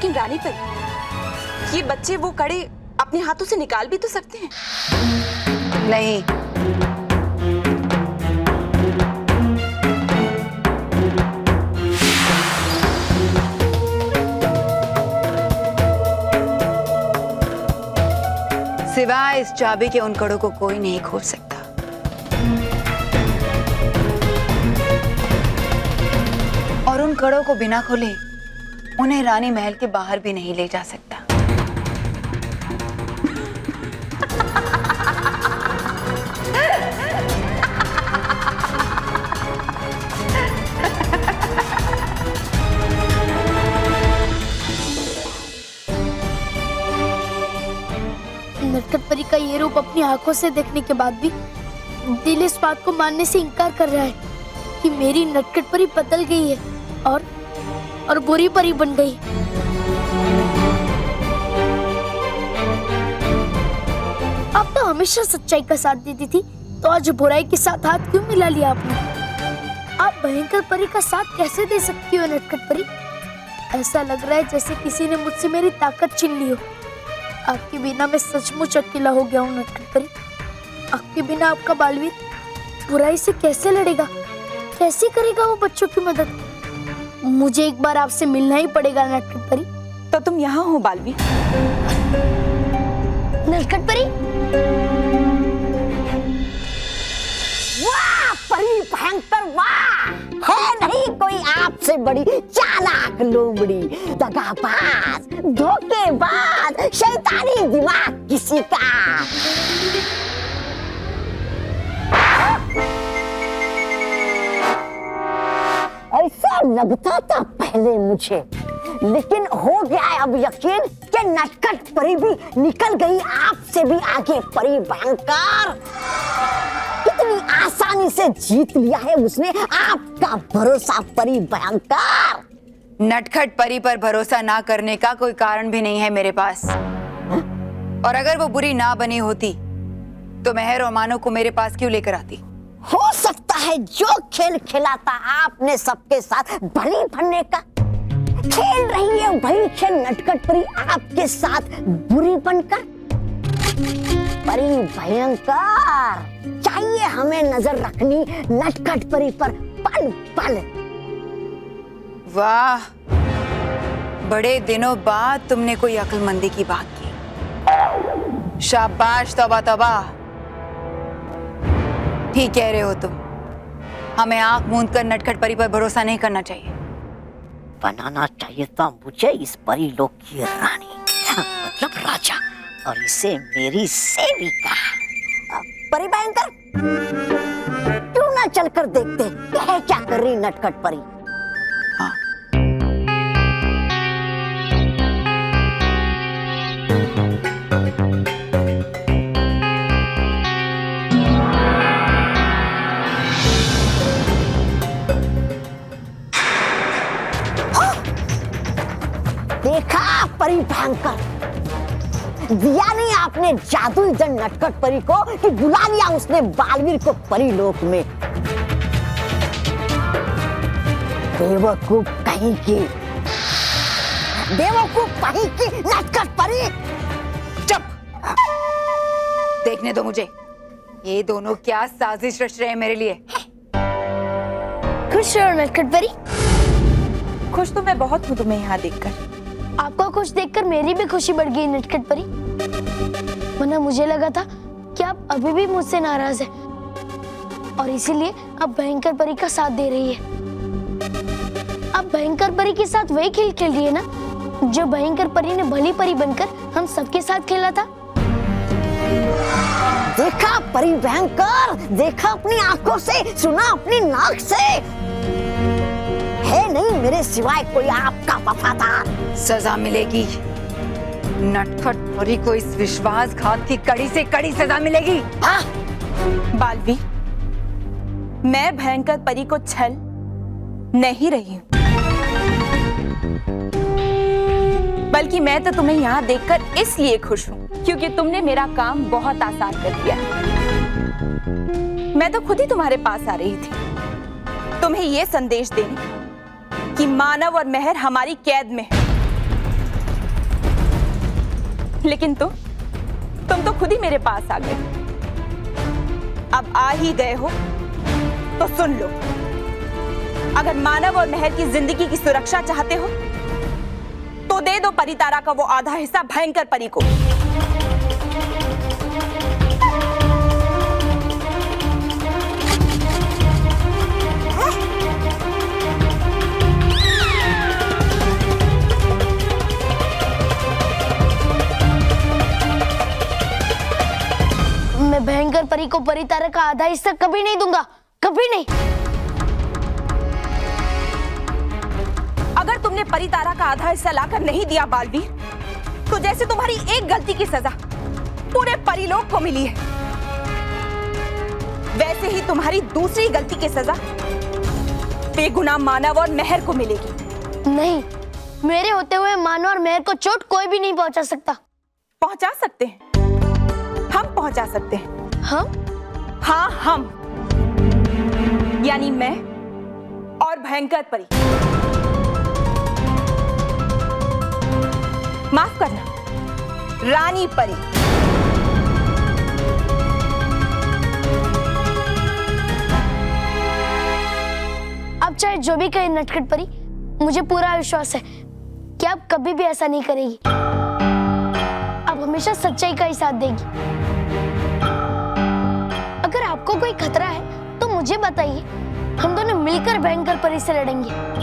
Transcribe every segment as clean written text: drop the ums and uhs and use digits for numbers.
लेकिन रानी परी, ये बच्चे वो कड़े अपने हाथों से निकाल भी तो सकते हैं। नहीं, सिवाय इस चाबी के उन कड़ों को कोई नहीं खोल सकता। और उन कड़ों को बिना खोले उन्हें रानी महल के बाहर भी नहीं ले जा सकता। नटखट परी का ये रूप अपनी आंखों से देखने के बाद भी दिल इस बात को मानने से इनकार कर रहा है कि मेरी नटखट परी बदल गई है और बुरी परी बन गई। आप तो हमेशा सच्चाई का साथ देती थी, तो आज बुराई के साथ हाथ क्यों मिला लिया आपने? आप भयंकर परी का साथ कैसे दे सकती हो नटखट परी? ऐसा लग रहा है जैसे किसी ने मुझसे मेरी ताकत छीन ली हो। आपके बिना मैं सचमुच अकेला हो गया हूँ नटखट परी। आपके बिना आपका बालवीर बुराई से कैसे लड़ेगा, कैसे करेगा वो बच्चों की मदद? मुझे एक बार आपसे मिलना ही पड़ेगा नटखट परी। तो तुम यहाँ हो बालवीर? नटखट परी, वाह परी भयंकर, वाह! है नहीं कोई आपसे बड़ी चालाक लोमड़ी, दगाबाज, धोखेबाज, शैतानी दिमाग किसी का। ऐसा लगता था पहले मुझे, लेकिन हो गया है अब यकीन कि नटखट परी भी निकल गई आपसे भी आगे। परी भयंकर, कितनी आसानी से जीत लिया है उसने आपका भरोसा। परी भयंकर, नटखट परी पर भरोसा ना करने का कोई कारण भी नहीं है मेरे पास। और अगर वो बुरी ना बनी होती तो महर और मानो को मेरे पास क्यों लेकर आती? हो सकता है जो खेल खेला था आपने सबके साथ भली बनने का, खेल रही है वही खेल नटखट परी आपके साथ बुरी बनकर। परी भयंकर, चाहिए हमें नजर रखनी नटखट परी पर पल पल। वाह, बड़े दिनों बाद तुमने कोई अक्लमंदी की बात की। शाबाश, तौबा तौबा। ठीक कह रहे हो तुम, हमें आंख मूंद कर नटखट परी पर भरोसा नहीं करना चाहिए। बनाना चाहिए था मुझे इस परी लोक की रानी, मतलब राजा, और इसे मेरी सेविका। परी भयंकर, क्यों ना चलकर देखते है क्या कर रही नटखट परी। हाँ। देखा परी भयंकर, दिया नहीं आपने जादुई जन नटखट परी को कि बुला लिया उसने बालवीर को परी लोक में। बेवकूफ कहीं की, बेवकूफ कहीं की नटखट परी। चुप! देखने दो मुझे, ये दोनों क्या साजिश रच रहे हैं मेरे लिए। खुश रहो नटखट परी। खुश तो मैं बहुत हूँ तुम्हें यहाँ देखकर। आपको खुश देखकर मेरी भी खुशी बढ़ गई नटखट परी। वरना मुझे लगा था कि आप अभी भी मुझसे नाराज हैं और इसीलिए आप भयंकर परी का साथ दे रही है। आप भयंकर परी के साथ वही खेल खेल रही है ना जो भयंकर परी ने भली परी बनकर हम सबके साथ खेला था। देखा परी भयंकर, देखा अपनी आंखों से, सुना अपनी नाक से, है नहीं मेरे सिवाय कोई आपका वफादार। सजा मिलेगी नटखट परी को, इस विश्वासघात की कड़ी से कड़ी सजा मिलेगी। हाँ? बालवीर, मैं भयंकर परी को छल नहीं रही हूँ, बल्कि मैं तो तुम्हें यहाँ देखकर इसलिए खुश हूँ क्योंकि तुमने मेरा काम बहुत आसान कर दिया। मैं तो खुद ही तुम्हारे पास आ रही थी तुम्हें ये संदेश देने कि मानव और महर हमारी कैद में है लेकिन तुम तो खुद ही मेरे पास आ गए। अब आ ही गए हो तो सुन लो, अगर मानव और महर की जिंदगी की सुरक्षा चाहते हो तो दे दो परितारा का वो आधा हिस्सा भयंकर परी को। मैं भयंकर परी को परितारा का आधा हिस्सा कभी नहीं दूंगा, कभी नहीं। अगर तुमने परितारा का आधा हिस्सा लाकर नहीं दिया बालवीर, तो जैसे तुम्हारी एक गलती की सजा पूरे परिलोक को मिली है, वैसे ही तुम्हारी दूसरी गलती की सजा बेगुनाह मानव और महर को मिलेगी। नहीं, मेरे होते हुए मानव और महर को चोट कोई भी नहीं पहुंचा सकता। पहुंचा सकते हैं, हम पहुंचा सकते हैं। हम? हाँ, हम यानी मैं और भयंकर परी। माफ करना, रानी परी। अब चाहे जो भी कहे नटखट परी, मुझे पूरा विश्वास है कि आप कभी भी ऐसा नहीं करेगी। आप हमेशा सच्चाई का ही साथ देगी। अगर आपको कोई खतरा है तो मुझे बताइए, हम दोनों मिलकर भयंकर परी से लड़ेंगे।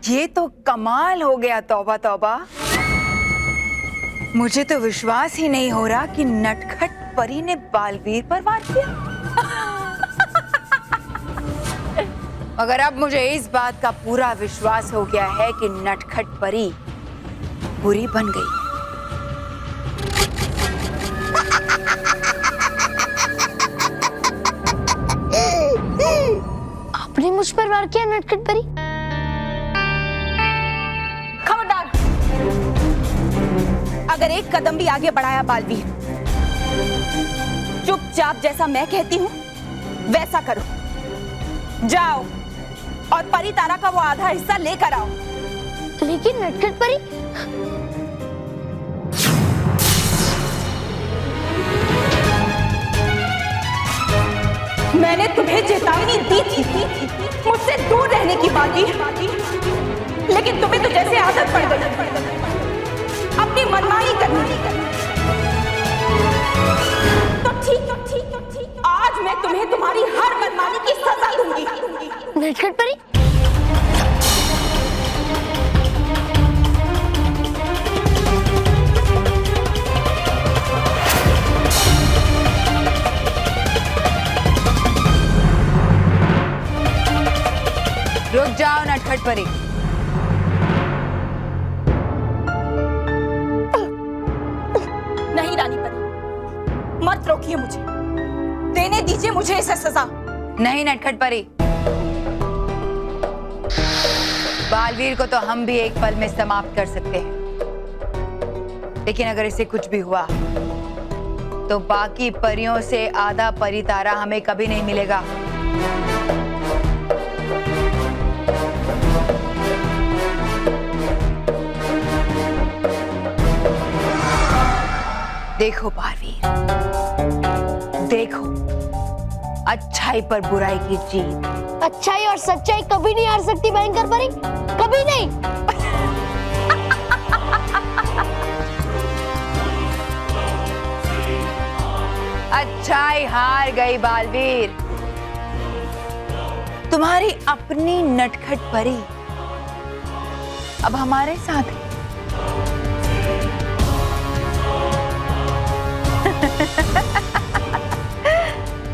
ये तो कमाल हो गया। तौबा तौबा, मुझे तो विश्वास ही नहीं हो रहा कि नटखट परी ने बालवीर पर वार किया। मगर अब मुझे इस बात का पूरा विश्वास हो गया है कि नटखट परी बुरी बन गई है। आपने मुझ पर वार किया नटखट परी? खबरदार, अगर एक कदम भी आगे बढ़ाया बालवीर, चुपचाप जैसा मैं कहती हूँ वैसा करो। जाओ और परितारा का वो आधा हिस्सा लेकर आओ। लेकिन नटखट परी, मैंने तुम्हें चेतावनी दी थी मुझसे दूर रहने की बालवीर, लेकिन तुम्हें तो जैसे आदत पड़ गई अपनी मनमानी करने की। तो ठीक, आज मैं तुम्हें तुम्हारी हर मनमानी की सजा दूंगी। नटखट परी, रुक जाओ नटखट परी। नहीं रानी परी, मत रोकिए मुझे, देने दीजिए मुझे इसे सजा। नहीं नटखट परी, बालवीर को तो हम भी एक पल में समाप्त कर सकते हैं, लेकिन अगर इसे कुछ भी हुआ तो बाकी परियों से आधा परितारा हमें कभी नहीं मिलेगा। देखो बालवीर, देखो, अच्छाई पर बुराई की जीत। अच्छाई और सच्चाई कभी नहीं हार सकती भयंकर परी, कभी नहीं। अच्छाई हार गई बालवीर। तुम्हारी अपनी नटखट परी अब हमारे साथ है।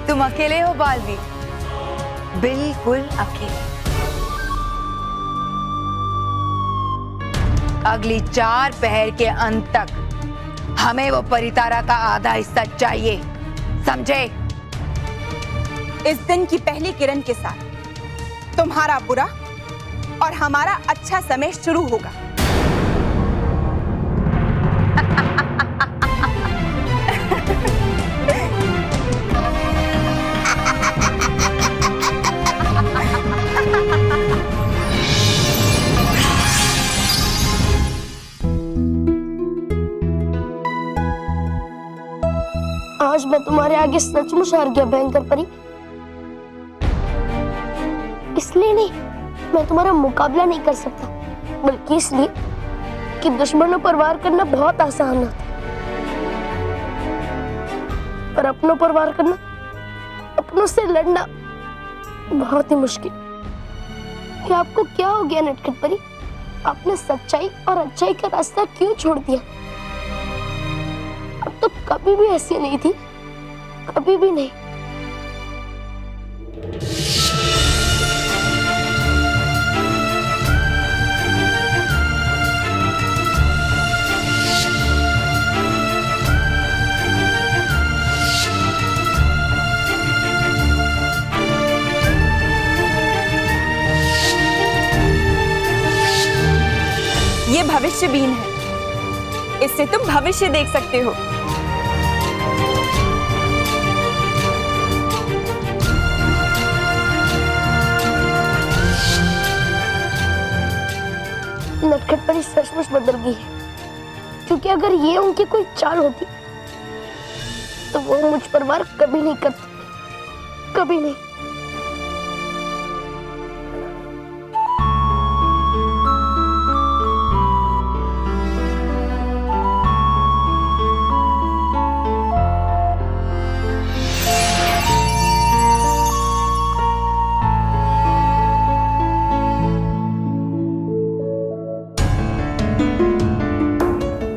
तुम अकेले हो बालवीर, बिल्कुल अकेले। अगली 4 पहर के अंत तक हमें वो परितारा का आधा हिस्सा चाहिए, समझे? इस दिन की पहली किरण के साथ तुम्हारा बुरा और हमारा अच्छा समय शुरू होगा। आज मैं तुम्हारे आगे सचमुच हार गया भयंकर परी। इसलिए नहीं मैं तुम्हारा मुकाबला नहीं कर सकता, बल्कि इसलिए कि दुश्मनों पर वार करना बहुत आसान होता है, पर अपनों पर वार करना, अपनों से लड़ना बहुत ही मुश्किल। कि आपको क्या हो गया नटखट परी? आपने सच्चाई और अच्छाई का रास्ता क्यों छोड़ दिया? अब तो कभी भी ऐसी नहीं थी, कभी भी नहीं। ये भविष्य बीन है, इससे तुम भविष्य देख सकते हो। नटखट परी सचमुच बदल गई है, क्योंकि अगर ये उनकी कोई चाल होती तो वो मुझ पर वार कभी नहीं करती, कभी नहीं।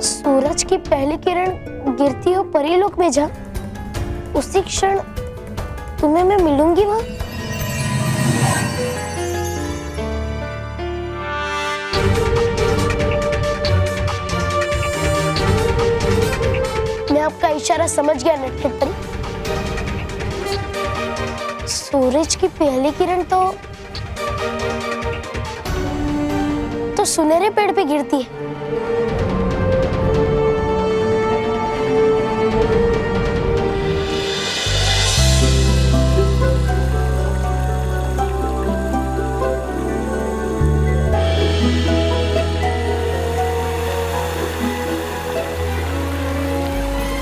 सूरज की पहली किरण गिरती हो परीलोक में जा, उसी क्षण तुम्हें मैं मिलूंगी वहां। मैं आपका इशारा समझ गया नटखट परी। सूरज की पहली किरण तो सुनहरे पेड़ पे गिरती है।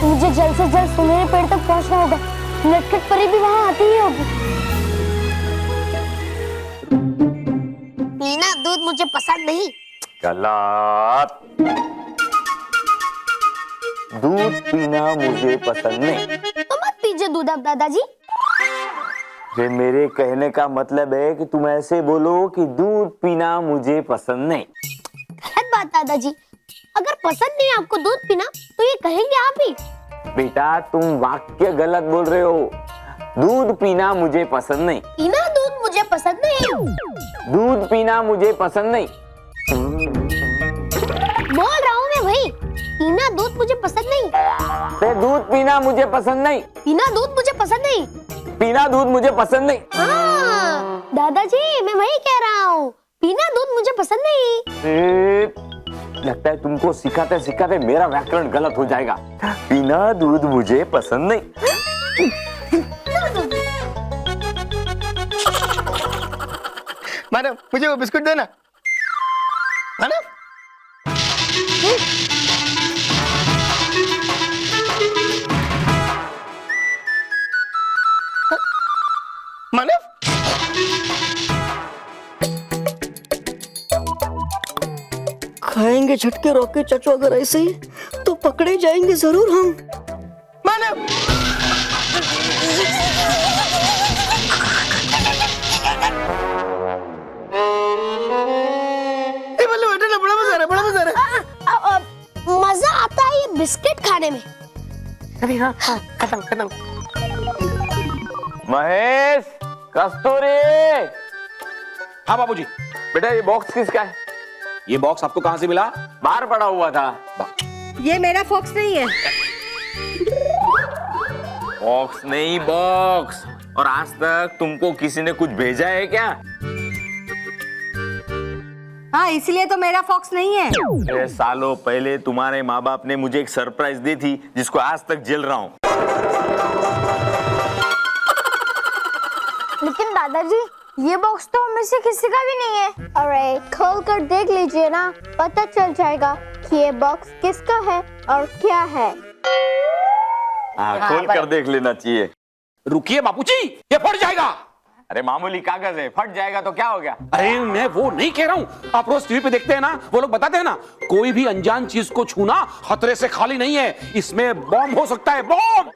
मुझे जल्द से जल्द सुनहरे पेड़ तक पहुंचना होगा। नटखट परी भी वहां आती ही होगी। पीना दूध मुझे पसंद नहीं। गलत। दूध पीना मुझे पसंद नहीं। तो मत पीजिए दूध अब दादाजी। ये मेरे कहने का मतलब है कि तुम ऐसे बोलो कि दूध पीना मुझे पसंद नहीं। गलत बात दादाजी, अगर पसंद नहीं आपको दूध पीना तो ये कहेंगे आप ही। बेटा तुम वाक्य गलत बोल रहे हो। दूध पीना मुझे पसंद नहीं। पीना दूध मुझे पसंद नहीं। दूध पीना मुझे पसंद नहीं। बोल रहा हूँ मैं वही, पीना दूध मुझे पसंद नहीं। ते दूध पीना मुझे पसंद नहीं। पीना दूध मुझे पसंद नहीं। पीना दूध मुझे पसंद नहीं। हाँ, दादाजी मैं वही कह रहा हूँ, पीना दूध मुझे पसंद नहीं। लगता है तुमको सिखाते सिखाते मेरा व्याकरण गलत हो जाएगा। पीना दूध मुझे पसंद नहीं। मैडम मुझे वो बिस्कुट देना। मैडम मैडम खाएंगे झटके रोके चचो, अगर ऐसे ही तो पकड़े जाएंगे जरूर हम। मैडम ये बल्ले बेटा ना, बड़ा मजा आ रहा है, बड़ा मजा आ रहा है। मजा आता है ये बिस्किट खाने में। अरे हाँ हाँ, खत्म खत्म। महेश, कस्तूरी, हाँ बाबूजी। बेटा ये बॉक्स किसका है? ये बॉक्स आपको कहाँ से मिला? बाहर पड़ा हुआ था। ये मेरा फॉक्स नहीं है। बॉक्स नहीं, बॉक्स। और आज तक तुमको किसी ने कुछ भेजा है क्या? हाँ, इसलिए तो मेरा फॉक्स नहीं है। अरे सालों पहले तुम्हारे माँ बाप ने मुझे एक सरप्राइज दी थी जिसको आज तक झेल रहा हूँ। लेकिन दादाजी, ये बॉक्स तो हमें से किसी का भी नहीं है। अरे खोल कर देख लीजिए ना, पता चल जाएगा कि ये बॉक्स किसका है और क्या है। हाँ, खोल कर देख लेना चाहिए। रुकिए बापूजी, ये फट जाएगा। अरे मामूली कागज है, फट जाएगा तो क्या हो गया? अरे मैं वो नहीं कह रहा हूँ। आप रोज टीवी पे देखते हैं ना, वो लोग बताते हैं ना, कोई भी अनजान चीज को छूना खतरे से खाली नहीं है। इसमें बॉम्ब हो सकता है, बॉम्ब।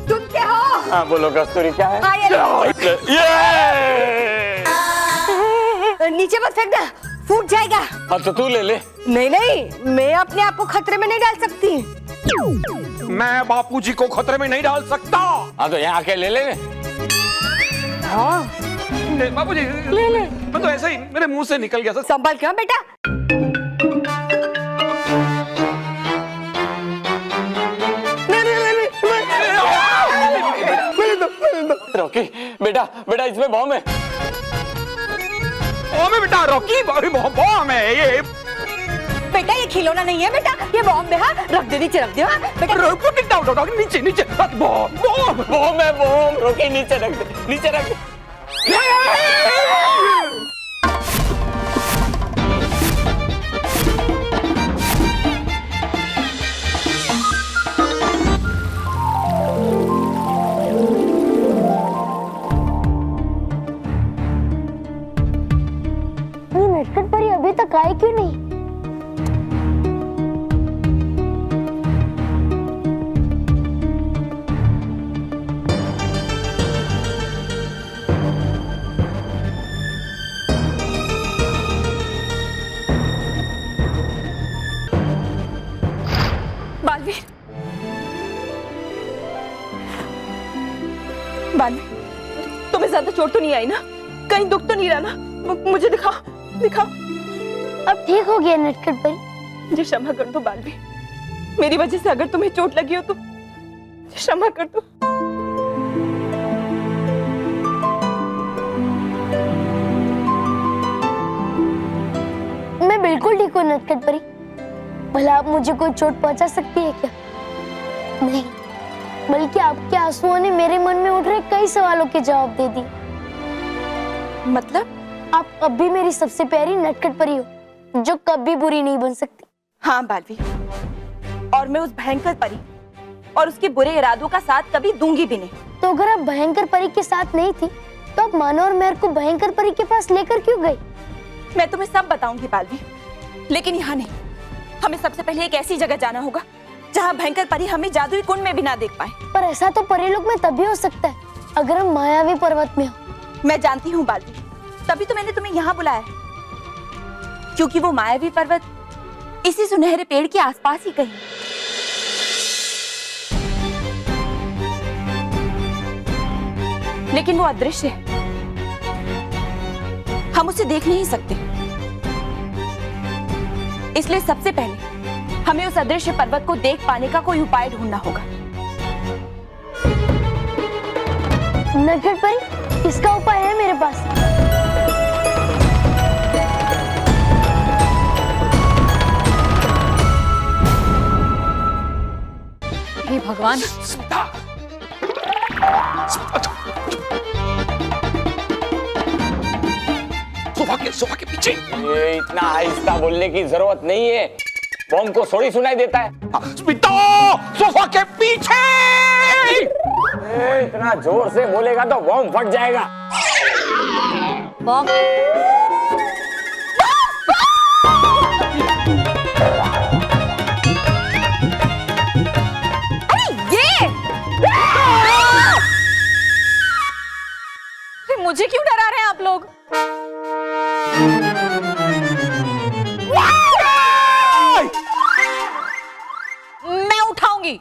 तुम क्या हो? हाँ बोलो कस्तूरी, क्या है? नीचे मत फेंकना, फूट जाएगा। हाँ तो तू ले ले। नहीं नहीं, मैं अपने आप को खतरे में नहीं डाल सकती। मैं बापूजी को खतरे में नहीं डाल सकता। हाँ तो यहाँ आके ले ले। हाँ, बापूजी ले ले। मैं तो ऐसे ही मेरे मुंह से निकल गया सर। संभल क्यों बेटा? रॉकी बेटा, बेटा इसमें बॉम्ब है। बॉम्ब है बेटा, रॉकी बॉम्ब है ये। बेटा ये खिलौना नहीं है बेटा, ये बॉम्ब है। हाँ, रख दे, नीचे रख दे। हाँ, बेटा नीचे नीचे बॉम्ब बॉम्ब बॉम्ब है, बॉम्ब। रॉकी नीचे रख दे, नीचे रख दे। नटखट परी अभी तक आई क्यों नहीं? बालवीर, बालवीर, तुम्हें ज्यादा चोट तो नहीं आई ना? कहीं दुख तो नहीं रहा ना? मुझे दिखाओ, दिखाओ। अब ठीक हो गया नटखट परी। मुझे क्षमा कर दो बालवीर, मेरी वजह से अगर तुम्हें चोट लगी हो तो क्षमा कर दो। मैं बिल्कुल ठीक हूँ नटखट परी। भला आप मुझे कोई चोट पहुंचा सकती है क्या? नहीं, बल्कि आपके आंसुओं ने मेरे मन में उठ रहे कई सवालों के जवाब दे दिए। मतलब? आप अब भी मेरी सबसे प्यारी नटखट परी हो, जो कभी बुरी नहीं बन सकती। हाँ बालवीर, और मैं उस भयंकर परी और उसके बुरे इरादों का साथ कभी दूंगी भी नहीं। तो अगर आप भयंकर परी के साथ नहीं थी, तो आप मानो और मेहर को भयंकर परी के पास लेकर क्यों गई? मैं तुम्हें सब बताऊंगी बालवीर, लेकिन यहाँ नहीं। हमें सबसे पहले एक ऐसी जगह जाना होगा जहाँ भयंकर परी हमें जादुई कुंड में भी ना देख पाए। पर ऐसा तो परी लोक में तभी हो सकता है अगर हम मायावी पर्वत में हो। मैं जानती हूँ बालवीर, तभी तो मैंने तुम्हें यहाँ बुलाया है, क्योंकि वो मायावी पर्वत इसी सुनहरे पेड़ के आसपास ही कहीं। लेकिन वो अदृश्य है, हम उसे देख नहीं सकते। इसलिए सबसे पहले हमें उस अदृश्य पर्वत को देख पाने का कोई उपाय ढूंढना होगा। नटखट परी, इसका उपाय है मेरे पास। हे भगवान, सोफा के पीछे। ये इतना आहिस्ता बोलने की जरूरत नहीं है, बॉम्ब को थोड़ी सुनाई देता है। स्मिता, सोफा के पीछे। इतना जोर से बोलेगा तो बॉम्ब फट जाएगा। बॉम्ब मुझे क्यों डरा रहे हैं आप लोग? मैं उठाऊंगी।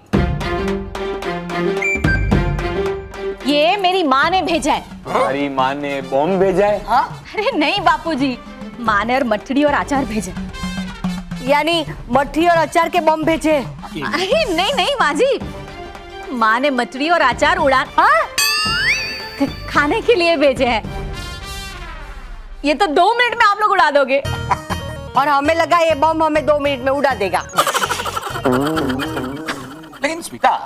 भेजा है। तुम्हारी माँ ने बॉम्ब भेजा है? अरे नहीं बापूजी, माँ ने और मठड़ी और अचार भेजे। यानी मट्ठी और अचार के बम भेजे? अरे नहीं नहीं माँ जी, माँ ने मछली और अचार उड़ान खाने के लिए भेजे हैं। ये तो 2 मिनट में आप लोग उड़ा दोगे। और हमें लगा ये बम हमें 2 मिनट में उड़ा देगा। लेकिन स्मिता,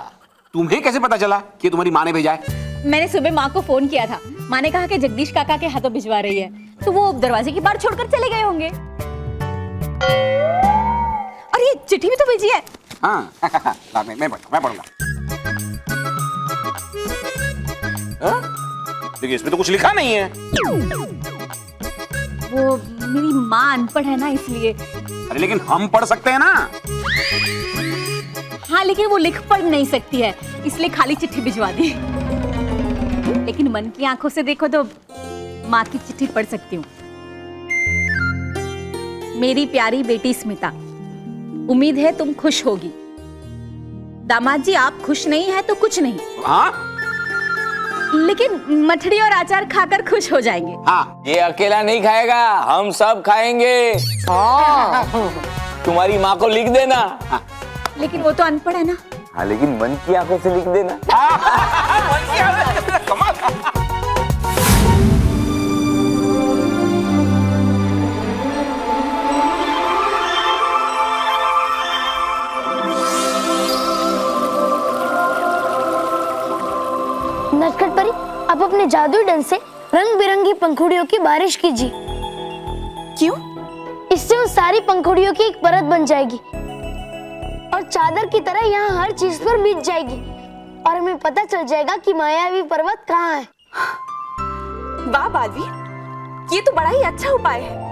तुम्हें कैसे पता चला कि तुम्हारी माँ ने भेजा है? मैंने सुबह माँ को फोन किया था। माँ ने कहा कि जगदीश काका के हाथों भिजवा रही है, तो वो दरवाजे के बाहर छोड़कर चले गए होंगे। और ये चिट्ठी भी तो भेजी है। हाँ मैं पढ़ूंगा। देखिए इसमें तो कुछ लिखा नहीं है। वो मेरी माँ अनपढ़ है ना, इसलिए। अरे लेकिन हम पढ़ सकते हैं ना। हाँ लेकिन वो लिख पढ़ नहीं सकती है, इसलिए खाली चिट्ठी भिजवा दी। लेकिन मन की आंखों से देखो तो माँ की चिट्ठी पढ़ सकती हूँ। मेरी प्यारी बेटी स्मिता, उम्मीद है तुम खुश होगी। दामाद जी आप खुश नहीं है तो कुछ नहीं, हाँ लेकिन मठड़ी और अचार खाकर खुश हो जाएंगे। हाँ ये अकेला नहीं खाएगा, हम सब खाएंगे। तुम्हारी माँ को लिख देना। लेकिन वो तो अनपढ़ है ना। हाँ लेकिन मन की आंखों से लिख देना। नटखट परी, आप अपने जादुई डंड से रंग बिरंगी पंखुड़ियों की बारिश कीजिए। क्यों? इससे उन सारी पंखुड़ियों की एक परत बन जाएगी और चादर की तरह यहाँ हर चीज पर बीत जाएगी और हमें पता चल जाएगा कि मायावी पर्वत कहाँ है। वाह बालवीर, ये तो बड़ा ही अच्छा उपाय है।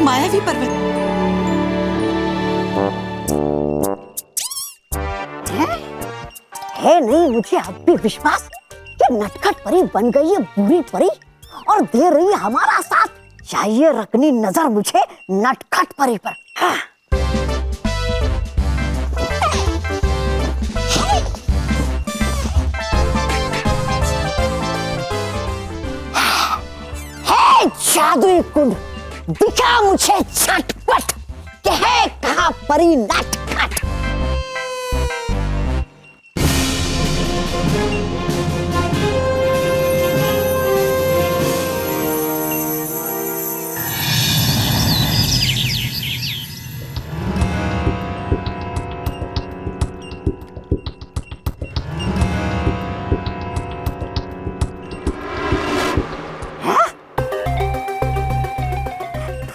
मायावी पर्वत है नहीं मुझे अब भी विश्वास कि नटखट परी बन गई है बुरी परी और दे रही है हमारा साथ। चाहिए रखनी नजर मुझे नटखट परी पर। हाँ। है जादुई कुंड, दिखा मुझे झटपट कि है कहाँ परी नटखट।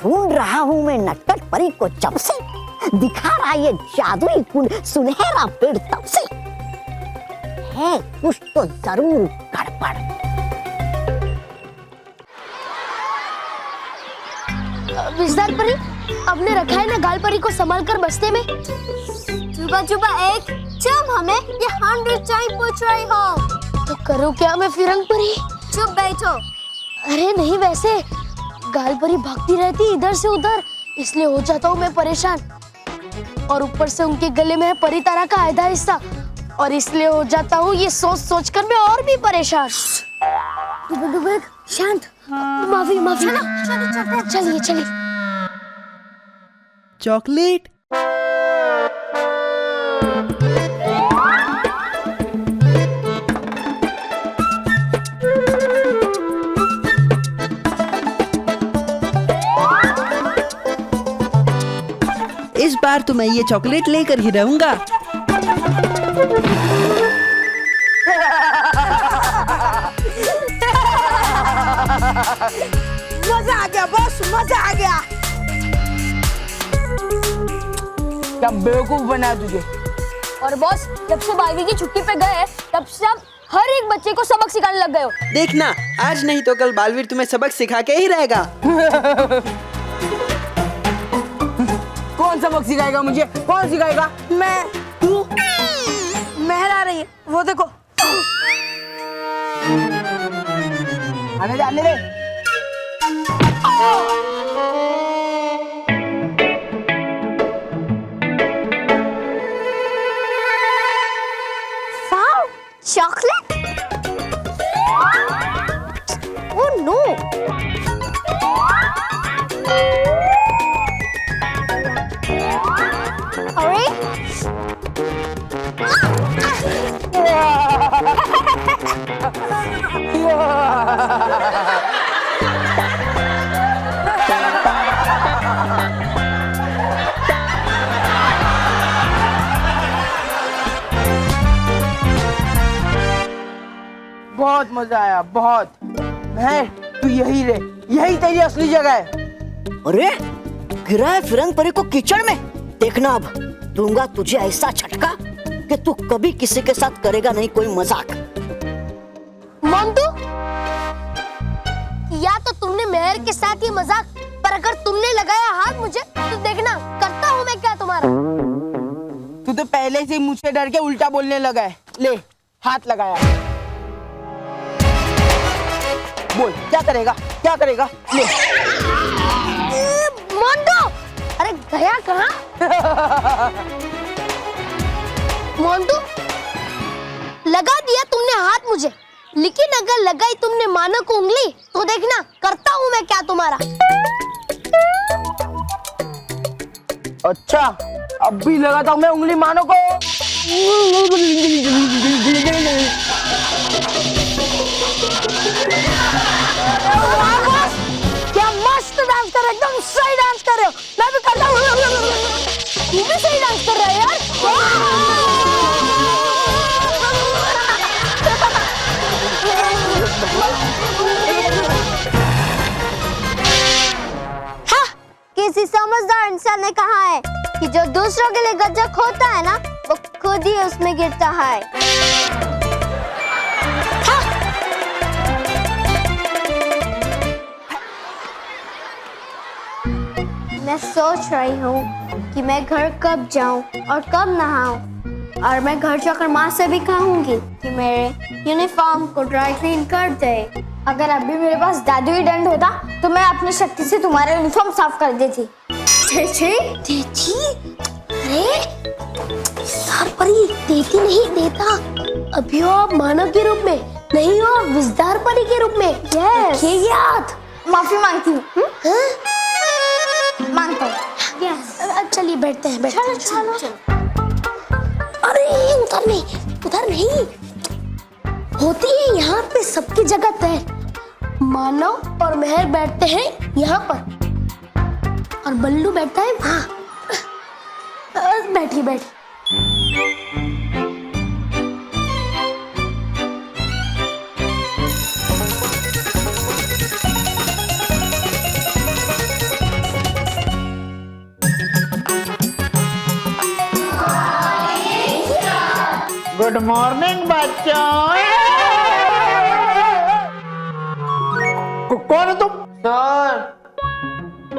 ढूंढ रहा हूं मैं नटखट परी को जब से, दिखा रहा ये जादुई कुंड सुनहरा पेड़ तब से। है कुछ तो जरूर गड़बड़। विजदार परी, आपने रखा है ना गाल परी को संभाल कर बस्ते में। चुपा चुपा एक जब हमें ये 100 टाइम पूछ रही हो तो करो क्या मैं फिरंग परी? चुप बैठो। अरे नहीं, वैसे गाल परी भागती रहती इधर से उधर, इसलिए हो जाता हूँ मैं परेशान। और ऊपर से उनके गले में है परी तारा का आधा हिस्सा, और इसलिए हो जाता हूँ ये सोच सोच कर मैं और भी परेशान। शांत, माफी माफी। चलिए चलिए। चॉकलेट इस बार तो मैं ये चॉकलेट लेकर ही रहूंगा। मजा आ गया बॉस, मजा आ गया। क्या बेवकूफ बनाया तुझे। और बॉस, जब से 12वीं की छुट्टी पे गए तब से आप हर एक बच्चे को सबक सिखाने लग गए हो। देखना, आज नहीं तो कल बालवीर तुम्हें सबक सिखा के ही रहेगा। कौन सबक सिखाएगा मुझे? कौन सिखाएगा? मैं, तू, मेहर आ रही है, वो देखो। आने दे, आने दे। Wow, chocolate. Oh no. अरे बहुत मजा आया, बहुत। महर, तू यही रहे, यही तेरी असली जगह है। अरे गिरा है फिरंग परी को कीचड़ में। देखना अब दूंगा तुझे ऐसा झटका कि तू कभी किसी के साथ करेगा नहीं कोई मजाक। मोंटू, या तो तुमने मेहर के साथ ही मजाक, पर अगर तुमने लगाया हाथ मुझे तो देखना करता हूँ मैं क्या तुम्हारा। तू तो पहले से मुझसे डर के उल्टा बोलने लगा है। ले, हाथ लगाया। बोल, क्या करेगा? क्या करेगा? ले। मोंटू, अरे गया कहाँ? मोंटू, लगा दिया तुमने हाथ मुझे, लेकिन अगर लगाई तुमने मानो को उंगली तो देखना करता हूँ मैं क्या तुम्हारा। अच्छा, अब भी लगाता हूँ मैं उंगली मानो को। क्या मस्त डांस कर रहे हो, एकदम सही डांस कर रहे हो। मैं भी करता हूँ। तू भी सही डांस कर रहा है यार। हाँ, किसी समझदार इंसान ने कहा है कि जो दूसरों के लिए गजब होता है ना, वो खुद ही उसमें गिरता है। मैं सोच रही हूँ कि मैं घर कब जाऊँ और कब नहाऊँ, और मैं घर जाकर माँ से भी कहूँगी कि मेरे यूनिफॉर्म को ड्राई क्लीन कर दे। अगर अभी मेरे पास दादू ही दंड होता तो मैं अपनी शक्ति से तुम्हारा यूनिफॉर्म साफ कर देती। देती? अरे सर परी, देती नहीं, देता। अभी हो आप मानव के रूप में, नहीं हो आप विजदार परी के रूप में। यस। ये याद। माफी मांगती हूँ। मांगता हूँ। यस। चलिए बैठते हैं, बैठते हैं। चलो। अरे उधर नहीं, उधर नहीं। होती है यहाँ पे सबकी जगह तय। मानव और मेहर बैठते हैं यहाँ पर, और बल्लू बैठता है वहाँ। बैठिए, बैठिए। गुड मॉर्निंग बच्चों। कौन हो तुम? सर।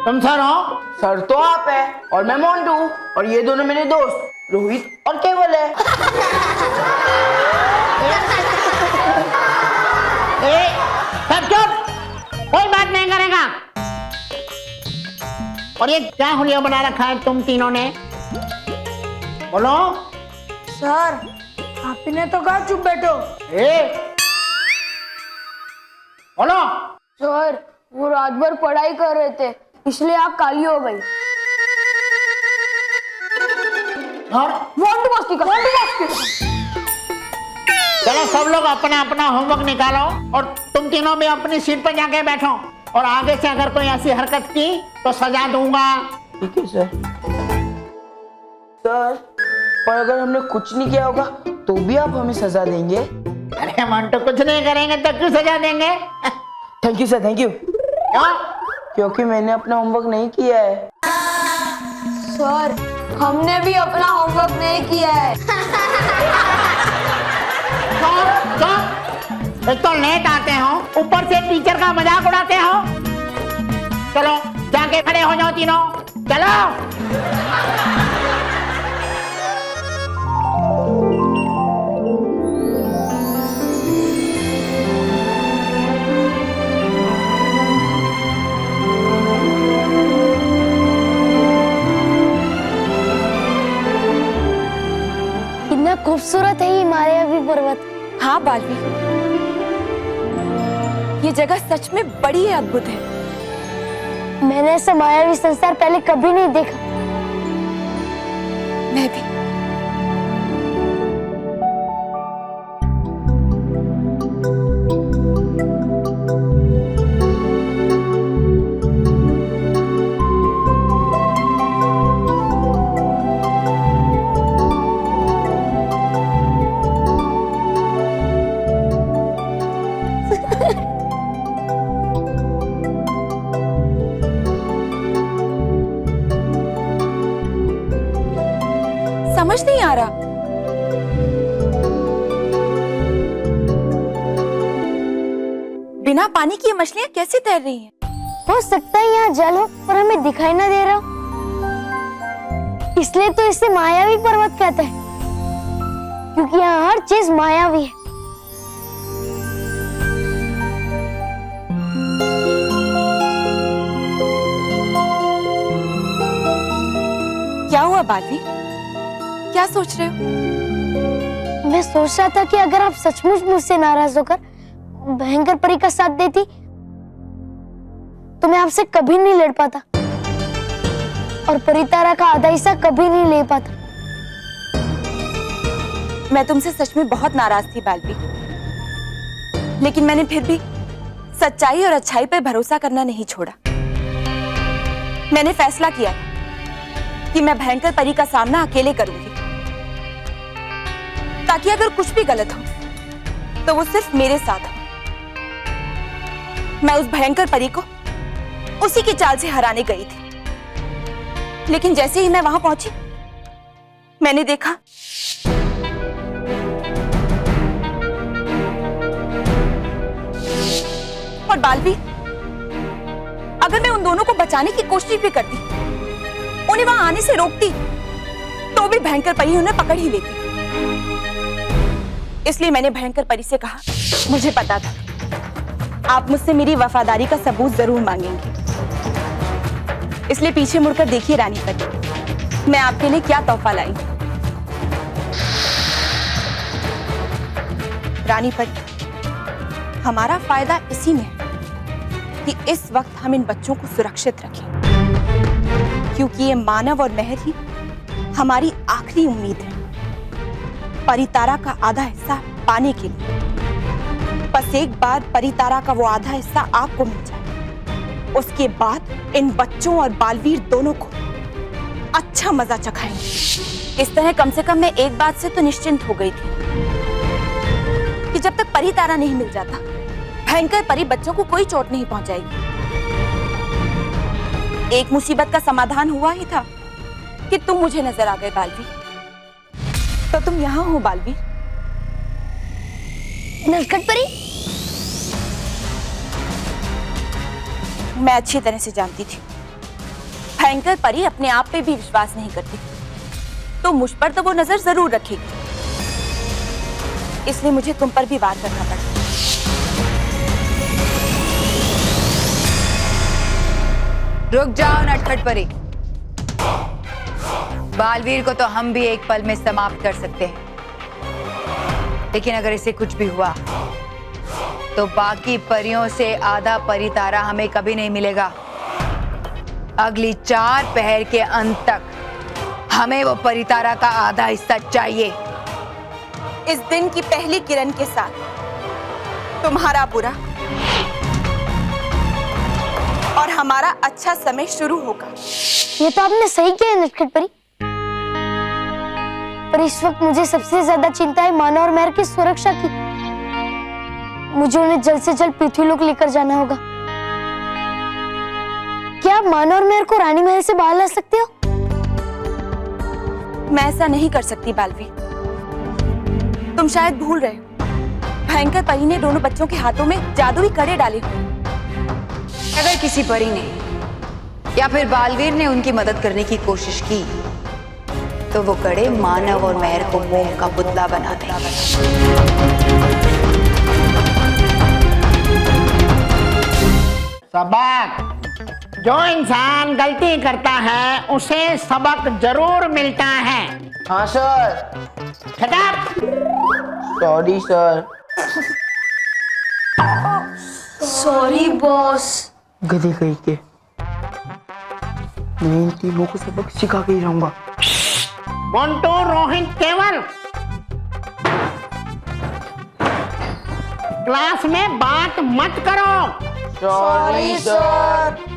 तुम सर हो? सर तो आप है, और मैं मोंटू, और ये दोनों मेरे दोस्त रोहित और केवल है। सब चुप, कोई बात नहीं करेगा। और ये क्या हुलिया बना रखा है तुम तीनों ने? बोलो। सर, आप ने तो कहा चुप बैठो। बोलो। सर, वो रात भर पढ़ाई कर रहे थे, इसलिए आप काली हो गई। चलो सब लोग अपना अपना होमवर्क निकालो, और तुम तीनों भी अपनी सीट पर जाके बैठो, और आगे से अगर कोई ऐसी हरकत की तो सजा दूंगा। ठीक है सर। सर, और अगर हमने कुछ नहीं किया होगा तो भी आप हमें सजा देंगे? अरे मंटू, कुछ नहीं करेंगे तो क्यों सजा देंगे? Thank you sir, thank you. क्यों? क्योंकि मैंने अपना होमवर्क नहीं किया है। सर, हमने भी अपना होमवर्क नहीं किया है। एक तो लेट आते हो, ऊपर से टीचर का मजाक उड़ाते हो। चलो जाके खड़े हो जाओ तीनों, चलो। कितना खूबसूरत है ये मायावी पर्वत। हाँ बालवी, ये जगह सच में बड़ी अद्भुत है। मैंने ऐसा मायावी संसार पहले कभी नहीं देखा। मैं भी। समझ नहीं आ रहा। बिना पानी की ये मछलियां कैसे तैर रही हैं? हो सकता है यहाँ जल हो पर हमें दिखाई ना दे रहा हो, इसलिए तो इसे मायावी पर्वत कहते हैं, क्योंकि यहाँ हर चीज मायावी है। क्या हुआ बालवी? क्या सोच रहे हो? मैं सोच रहा था कि अगर आप सचमुच मुझसे नाराज होकर भयंकर परी का साथ देती तो मैं आपसे कभी नहीं लड़ पाता और परितारा का आधा हिस्सा कभी नहीं ले पाता। मैं तुमसे सच में बहुत नाराज थी बालवी, लेकिन मैंने फिर भी सच्चाई और अच्छाई पर भरोसा करना नहीं छोड़ा। मैंने फैसला किया कि मैं भयंकर परी का सामना अकेले करूंगी, ताकि अगर कुछ भी गलत हो तो वो सिर्फ मेरे साथ हो। मैं उस भयंकर परी को उसी की चाल से हराने गई थी, लेकिन जैसे ही मैं वहां पहुंची मैंने देखा और बालवी, अगर मैं उन दोनों को बचाने की कोशिश भी करती, उन्हें वहां आने से रोकती, तो भी भयंकर परी उन्हें पकड़ ही लेती। इसलिए मैंने भयंकर परी से कहा, मुझे पता था आप मुझसे मेरी वफादारी का सबूत जरूर मांगेंगे, इसलिए पीछे मुड़कर देखिए रानी परी, मैं आपके लिए क्या तोहफा लाई। रानी परी, हमारा फायदा इसी में है कि इस वक्त हम इन बच्चों को सुरक्षित रखें, क्योंकि ये मानव और मेहर ही हमारी आखिरी उम्मीद है परितारा का आधा हिस्सा पाने के लिए। बस एक बार परितारा का वो आधा हिस्सा आपको मिल जाए, उसके बाद इन बच्चों और बालवीर दोनों को अच्छा मजा चखाएंगे। इस तरह कम से कम मैं एक बात से तो निश्चिंत हो गई थी कि जब तक परितारा नहीं मिल जाता भयंकर परी बच्चों को कोई चोट नहीं पहुंचाएगी। एक मुसीबत का समाधान हुआ ही था कि तुम मुझे नजर आ गए बालवीर, तो तुम यहाँ हो बालवीर। नटखट परी, मैं अच्छी तरह से जानती थी भयंकर परी अपने आप पे भी विश्वास नहीं करती, तो मुझ पर तो वो नजर जरूर रखेगी, इसलिए मुझे तुम पर भी वार करना पड़ा। रुक जाओ नटखट परी, बालवीर को तो हम भी एक पल में समाप्त कर सकते हैं, लेकिन अगर इसे कुछ भी हुआ तो बाकी परियों से आधा परितारा हमें कभी नहीं मिलेगा। अगली 4 पहर के अंत तक हमें वो परितारा का आधा हिस्सा चाहिए। इस दिन की पहली किरण के साथ तुम्हारा बुरा और हमारा अच्छा समय शुरू होगा। ये तो आपने सही किया नटखट परी। पर इस वक्त मुझे सबसे ज्यादा चिंता है माना और मेहर की सुरक्षा की। मुझे उन्हें जल्द से जल्द पृथ्वीलोक लेकर जाना होगा। क्या आप माना और मेहर को रानी महल से बाहर ला सकते हो? मैं ऐसा नहीं कर सकती बालवीर। तुम शायद भूल रहे हो, भयंकर परी ने दोनों बच्चों के हाथों में जादुई कड़े डाले हुए। अगर किसी परी ने या फिर बालवीर ने उनकी मदद करने की कोशिश की तो वो कड़े मानव और मेहर को मोम का पुतला बना देंगे। सबक। जो इंसान गलती करता है उसे सबक जरूर मिलता है। हाँ sir. Shut up! Sorry sir. Sorry boss. गधे कहीं के। मैं इन तीनों को सबक सिखा के ही रहूंगा। मोंटू, रोहित, केवल क्लास में बात मत करो। Sorry sir.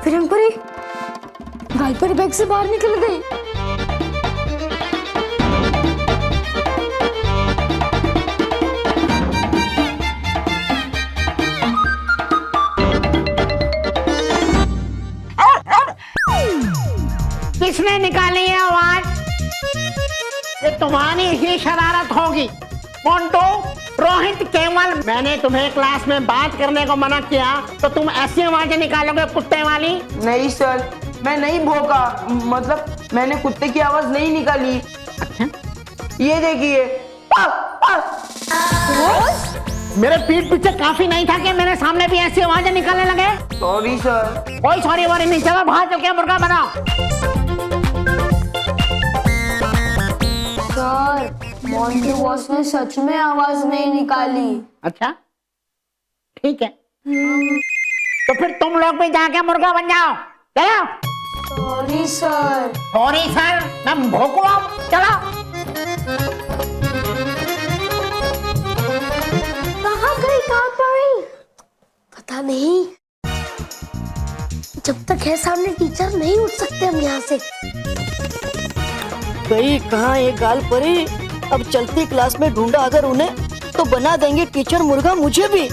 फिरंगपुरी गालपरी बैग से बाहर निकल गई। किसने निकाली है आवाज? ये तुम्हारी ही शरारत होगी। मोंटू, रोहित, केवल, मैंने तुम्हें क्लास में बात करने को मना किया तो तुम ऐसी आवाजें निकालोगे कुत्ते वाली? नहीं सर, मैं नहीं भौंका। मतलब मैंने कुत्ते की आवाज नहीं निकाली। अच्छा, ये देखिए। मेरे पीठ पीछे काफी नहीं था कि मेरे सामने भी ऐसी आवाजें निकालने लगे? Sorry sir. कोई सॉरी वारी नहीं, चलो बाहर चल के मुर्गा बनाओ। सर, मोंटी बॉस ने सच में आवाज नहीं निकाली। अच्छा, ठीक है। तो फिर तुम लोग भी जाके मुर्गा बन जाओ। चलो। Sorry sir. सॉरी सर, मैं भोंकू अब। चलो। कहाँ गई गालपरी? पता नहीं। जब तक है सामने टीचर नहीं उठ सकते हम यहाँ से। गई कहाँ ये गालपरी? अब चलती क्लास में ढूंढा अगर उन्हें तो बना देंगे टीचर मुर्गा मुझे भी।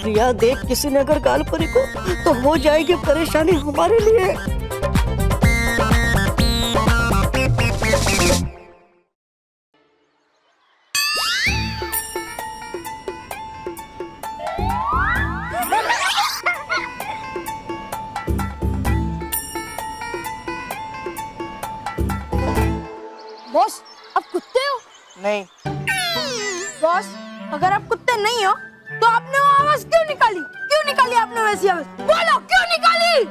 प्रिया देख, किसी ने अगर गालपरी को तो हो जाएगी परेशानी हमारे लिए। बॉस, आप कुत्ते हो? नहीं। बॉस, अगर आप कुत्ते नहीं हो तो आपने वो आवाज क्यों निकाली? क्यों निकाली आपने वैसी आवाज? बोलो, क्यों निकाली?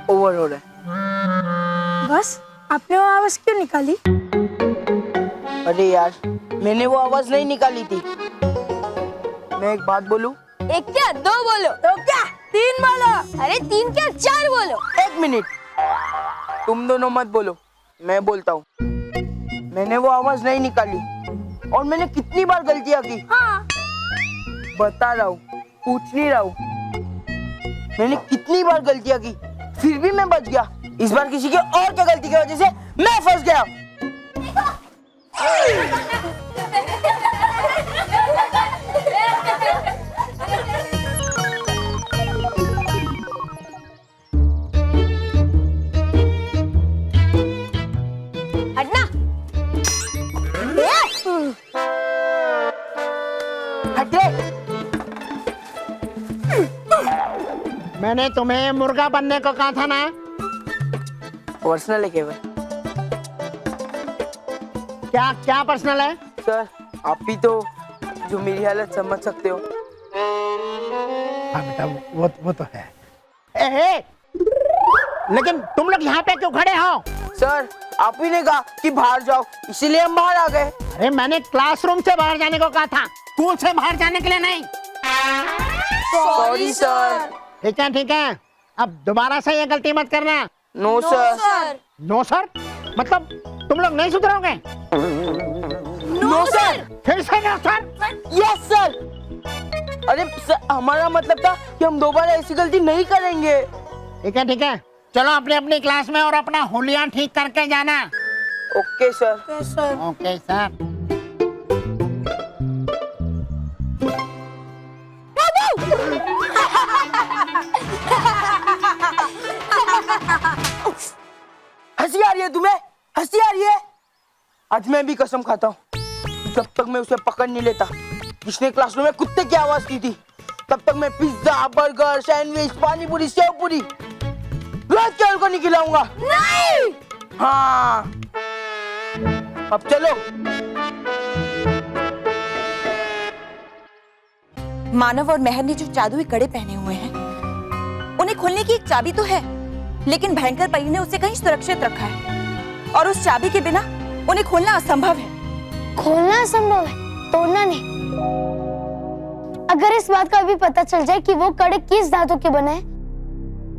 ओवर हो रहा है। बस, आपने वो आवाज क्यों निकाली? अरे यार, मैंने वो आवाज नहीं निकाली थी। मैं एक बात बोलूं? एक क्या, दो बोलो। तो क्या, तीन बोलो। अरे तीन क्या, चार बोलो। एक मिनट, तुम दोनों मत बोलो, मैं बोलता हूँ। मैंने वो आवाज नहीं निकाली और मैंने कितनी बार गलतियां की। हाँ। बता रहा हूँ, पूछ नहीं रहा हूँ। मैंने कितनी बार गलतियां की, फिर भी मैं बच गया। इस बार किसी के और की गलती की वजह से मैं फंस गया। हटना। हट रे। मैंने तुम्हें मुर्गा बनने को कहा था ना? पर्सनल है केवल। क्या क्या पर्सनल है? सर, आप भी तो जो मेरी हालत समझ सकते हो। हाँ बेटा, वो तो है। ए, लेकिन तुम लोग यहाँ पे क्यों खड़े हो? सर, आप ही ने कहा कि बाहर जाओ, इसीलिए हम बाहर आ गए। अरे मैंने क्लासरूम से बाहर जाने को कहा था, स्कूल से बाहर जाने के लिए नहीं। Sorry sir. ठीक है ठीक है, अब दोबारा से ये गलती मत करना। No sir. नो सर मतलब तुम लोग नहीं सुधरोगे? No sir. फिर से नो सर? Yes sir. अरे सर, हमारा मतलब था कि हम दोबारा ऐसी गलती नहीं करेंगे। ठीक है, चलो अपनी अपनी क्लास में और अपना हुलिया ठीक करके जाना। Okay sir. Okay sir. हंसी आ रही है तुम्हें? हंसी आ रही है? आज मैं भी कसम खाता हूँ, जब तक मैं उसे पकड़ नहीं लेता जिसने क्लासरूम में कुत्ते की आवाज की थी, तब तक मैं पिज्जा, बर्गर, सैंडविच, पानी पूरी, सेव पूरी रोज केवल को नहीं खिलाऊंगा। नहीं। हाँ, अब चलो। मानव और महर ने जो जादुई कड़े पहने हुए हैं, उन्हें खोलने की एक चाबी तो है, लेकिन भयंकर परी ने उसे कहीं सुरक्षित रखा है और उस चाबी के बिना उन्हें खोलना असंभव है। खोलना असंभव है, तोड़ना नहीं। अगर इस बात का भी पता चल जाए कि वो कड़े किस धातु के बने हैं,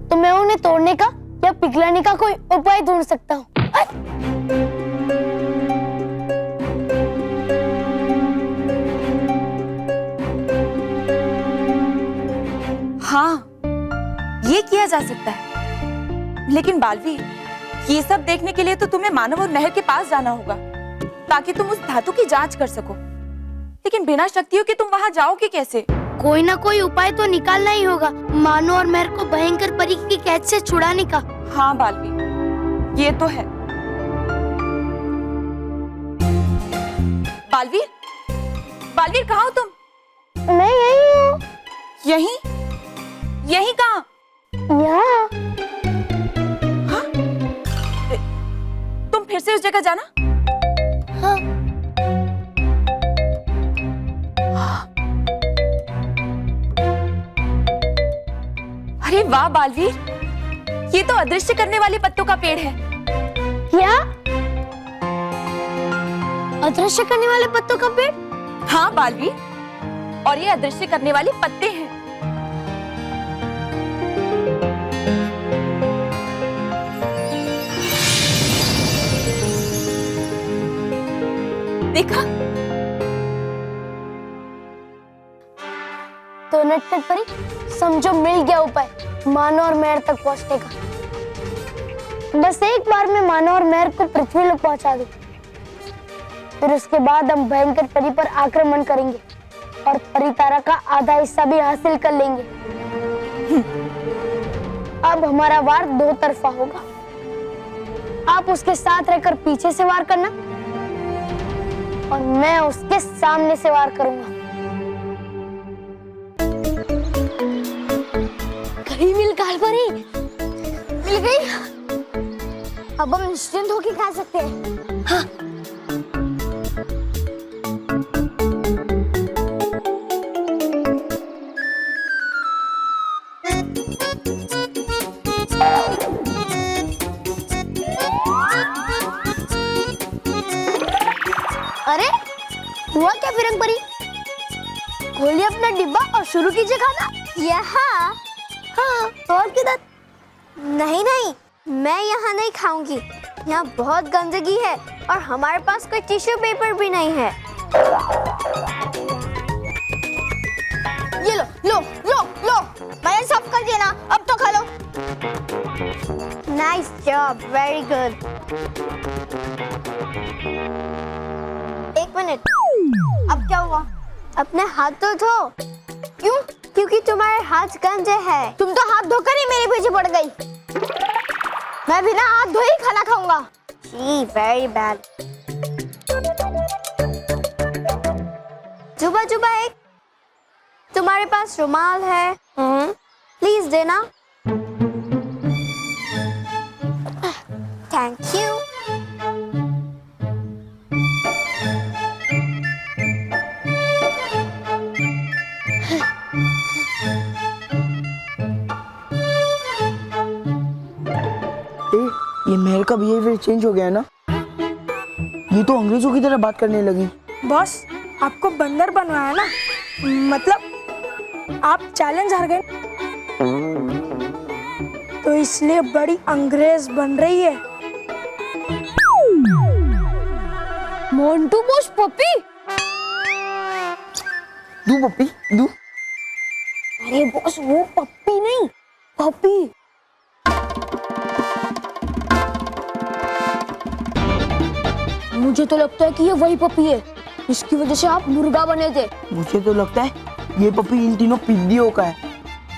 तो मैं उन्हें तोड़ने का या पिघलाने का कोई उपाय ढूंढ सकता हूँ। हाँ, ये किया जा सकता है, लेकिन बालवीर, ये सब देखने के लिए तो तुम्हें मानव और महर के पास जाना होगा, ताकि तुम उस धातु की जांच कर सको। लेकिन बिना शक्तियों के तुम वहां जाओगे कैसे? कोई ना कोई उपाय तो निकालना ही होगा, मानो और महर को भयंकर परी की कैद से छुड़ाने का। हाँ बालवीर, ये तो है। बालवीर, बालवीर कहाँ हो तुम? मैं यही हूँ। यहीं? यहीं कहाँ? यहाँ। हाँ? तुम फिर से उस जगह जाना? हाँ। अरे वाह बालवीर, ये तो अदृश्य करने वाले पत्तों का पेड़ है। क्या? अदृश्य करने वाले पत्तों का पेड़? हाँ बालवीर, और ये अदृश्य करने वाले पत्ते हैं। देखा? तो नटखट परी, समझो मिल गया उपाय मानो और महर तक पहुंचने का। बस एक बार में मानो और महर को पृथ्वी लोक पहुंचा दूं, फिर उसके बाद हम भयंकर परी पर आक्रमण करेंगे और परितारा का आधा हिस्सा भी हासिल कर लेंगे। अब हमारा वार दो तरफा होगा। आप उसके साथ रहकर पीछे से वार करना और मैं उसके सामने से वार करूंगा। कहीं मिल कालपरी, मिल गई। अब हम निश्चिंत होकर खा सकते हैं। हाँ। अरे हुआ क्या फिरंग परी? खोलिए अपना डिब्बा और शुरू कीजिए खाना। यहाँ? हाँ, और किधर? नहीं नहीं, मैं यहाँ नहीं खाऊंगी। यहाँ बहुत गंदगी है और हमारे पास कोई टिश्यू पेपर भी नहीं है। ये लो लो लो लो, मैंने साफ कर दिया ना, अब तो खा लो। Nice job, very good. एक मिनट, अब क्या हुआ? अपने हाथ तो धो। क्यों? क्योंकि तुम्हारे हाथ गंदे हैं। तुम तो हाथ धोकर ही मेरे पीछे पड़ गई। मैं बिना हाथ धोए ही खाना खाऊंगा। जी, वेरी बैड। जुबा जुबा, एक तुम्हारे पास रुमाल है? प्लीज देना। Thank you. ये महर का बिहेवियर चेंज हो गया है ना? ये तो अंग्रेजों की तरह बात करने लगी। बॉस, आपको बंदर बनवाया ना, मतलब आप चैलेंज हार गए, तो इसलिए बड़ी अंग्रेज बन रही है। मोंटू बॉस पप्पी दू पप्पी दू। अरे बॉस, वो पप्पी नहीं, पप्पी। मुझे तो लगता है कि ये वही पपी है जिसकी वजह से आप मुर्गा बने थे। मुझे तो लगता है ये पपी इन तीनों पिद्दियों का है।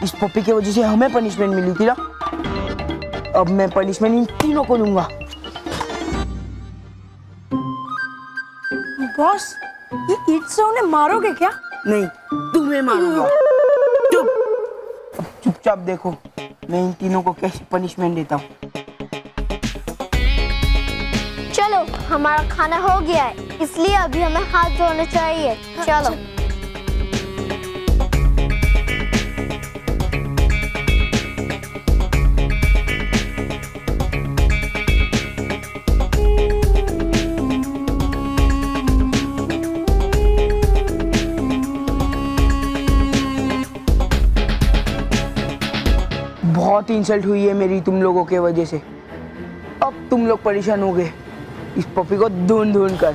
इस पपी की वजह से हमें पनिशमेंट मिली थी ना, अब मैं पनिशमेंट इन तीनों को दूंगा। बॉस, ये ईंट से उन्हें मारोगे क्या? नहीं, तुम्हें मारूंगा। चुप। अब चुपचाप देखो मैं इन तीनों को कैसे पनिशमेंट देता हूँ। चलो, हमारा खाना हो गया है, इसलिए अभी हमें हाथ धोने चाहिए। चलो। बहुत इंसल्ट हुई है मेरी तुम लोगों के वजह से। अब तुम लोग परेशान हो गए इस पपी को ढूंढ ढूंढ कर।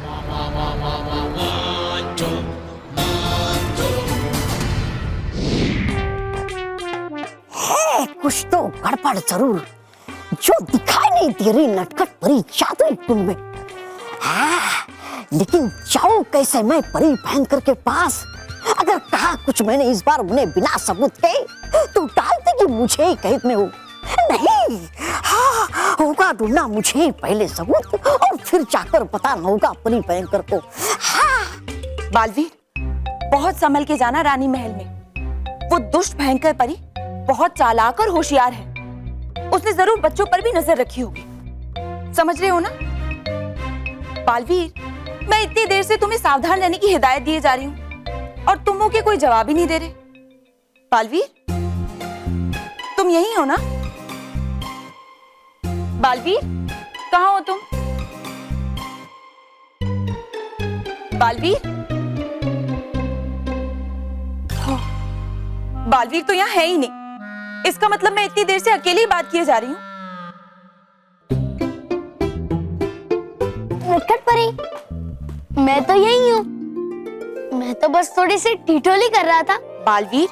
है कुछ तो गड़बड़ जरूर, जो दिखाई नहीं दे रही नटखट परी जादुई कुंड में। लेकिन जाऊं कैसे मैं परी भयंकर के पास? अगर कहा कुछ मैंने इस बार उन्हें बिना सबूत के, तो डालते कि मुझे ही कैद में हो। नहीं, हाँ, होगा ढूंढना मुझे ही पहले सबूत, और फिर जाकर बताना होगा परी भयंकर को। हाँ। बालवीर, बहुत संभल के जाना रानी महल में। वो दुष्ट भयंकर परी बहुत चालाक और होशियार है। उसने जरूर बच्चों पर भी नजर रखी होगी, समझ रहे हो ना? बालवीर, मैं इतनी देर से तुम्हें सावधान रहने की हिदायत दिए जा रही हूँ और तुम मुझे कोई जवाब ही नहीं दे रहे। बालवीर, तुम यही हो ना? बालवीर, कहाँ हो तुम? बालवीर? बालवीर तो यहाँ है ही नहीं। इसका मतलब मैं इतनी देर से अकेली ही बात किए जा रही हूँ। नटखट परी, मैं तो यही हूँ। मैं तो बस थोड़ी सी ठिठोली कर रहा था। बालवीर,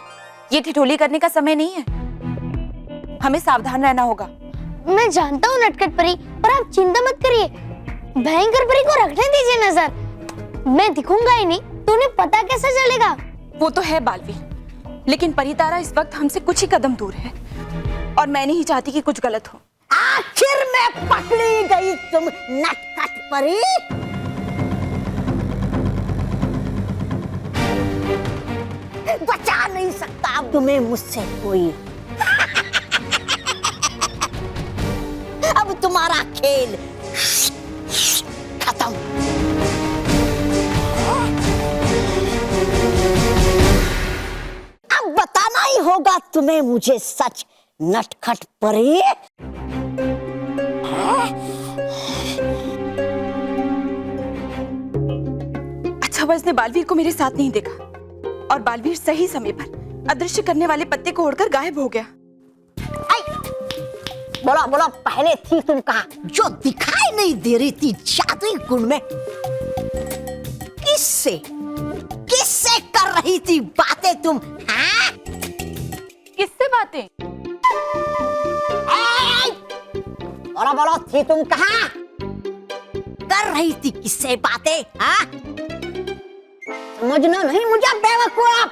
ये ठिठोली करने का समय नहीं है, हमें सावधान रहना होगा। मैं जानता हूँ नटखट परी, पर आप चिंता मत करिए। भयंकर परी को रखने दीजिए नजर। मैं दिखूंगा ही नहीं तो उन्हें पता कैसे चलेगा? वो तो है बालवीर, लेकिन परितारा इस वक्त हमसे कुछ ही कदम दूर है और मैं नहीं चाहती कि कुछ गलत हो। आखिर में पकड़ी गई तुम नटखट परी। बचा नहीं सकता अब तुम्हें मुझसे कोई। अब तुम्हारा खेल खत्म। अब बताना ही होगा तुम्हें मुझे सच, नटखट परी। अच्छा हुआ इसने बालवीर को मेरे साथ नहीं देखा और बालवीर सही समय पर अदृश्य करने वाले पत्ते को ओढ़कर गायब हो गया। बोलो बोलो, पहले थी तुम कहाँ, जो दिखाई नहीं दे रही थी जादुई कुंड में? किससे किससे कर रही थी बातें तुम? हाँ? किससे बातें? बोलो बोलो, थी तुम कहाँ? कर रही थी किससे बातें? हाँ? समझना नहीं मुझे बेवकूफ।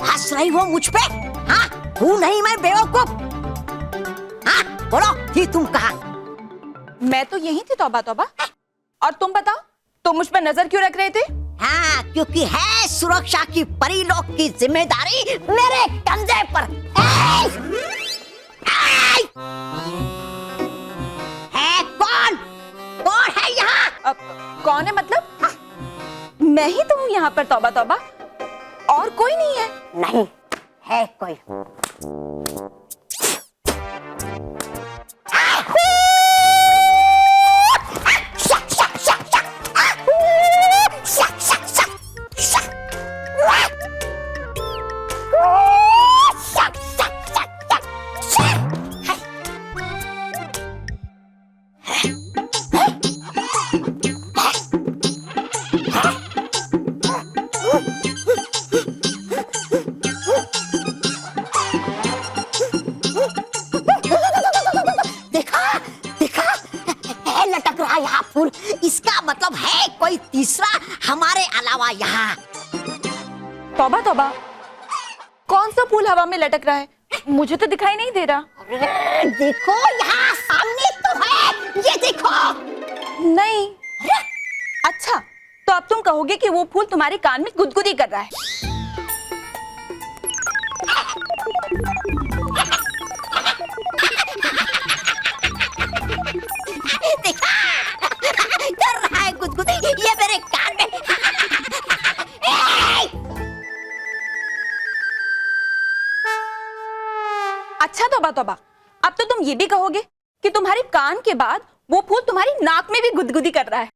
हंस रही हो मुझ पे? हाँ? हूँ नहीं मैं बेवकूफ? हाँ? बोलो, थी तुम कहाँ? मैं तो यही थी तौबा तौबा। और तुम बताओ, तुम मुझ पर नजर क्यों रख रहे थे? हाँ, क्योंकि है सुरक्षा की परिलोक की जिम्मेदारी मेरे कंधे पर। है कौन? कौन है यहाँ? कौन है मतलब? मैं ही तो हूँ यहाँ पर तौबा तौबा, और कोई नहीं है। नहीं है कोई। दूसरा हमारे अलावा यहाँ। तौबा तौबा, कौन सा फूल हवा में लटक रहा है? मुझे तो दिखाई नहीं दे रहा। अरे देखो यहाँ सामने तो है, ये देखो। नहीं। अच्छा, तो अब तुम कहोगे कि वो फूल तुम्हारे कान में गुदगुदी कर रहा है। देखा, कर रहा है गुदगुदी ये मेरे कान में। अच्छा तौबा तौबा, अब तो तुम ये भी कहोगे कि तुम्हारे कान के बाद वो फूल तुम्हारी नाक में भी गुदगुदी कर रहा है।